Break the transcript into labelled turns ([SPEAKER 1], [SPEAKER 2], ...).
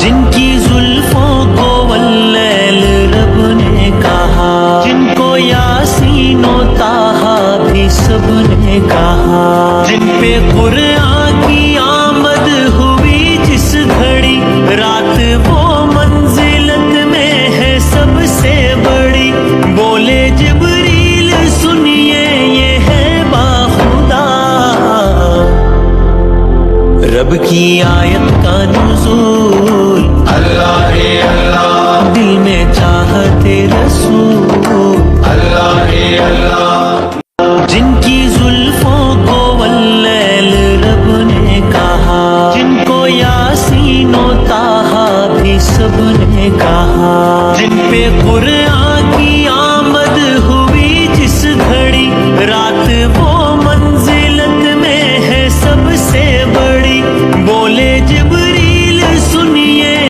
[SPEAKER 1] جن کی زلفوں کو واللیل رب نے کہا، جن کو یاسین و طٰہٰ بھی سب نے کہا، جن پہ قرآن کی آمد ہوئی جس گھڑی، رات وہ منزلت میں ہے سب سے بڑی۔ بولے جبریل سنیے یہ ہے باخدا، رب کی آیت کا نزول،
[SPEAKER 2] اللہ اللہ،
[SPEAKER 1] دل میں چاہتے رسول،
[SPEAKER 2] اللہ اللہ،
[SPEAKER 1] جن کی زلفوں کو واللیل رب نے کہا، جن کو یاسین و طٰہٰ بھی سب نے کہا، جن پہ قرآن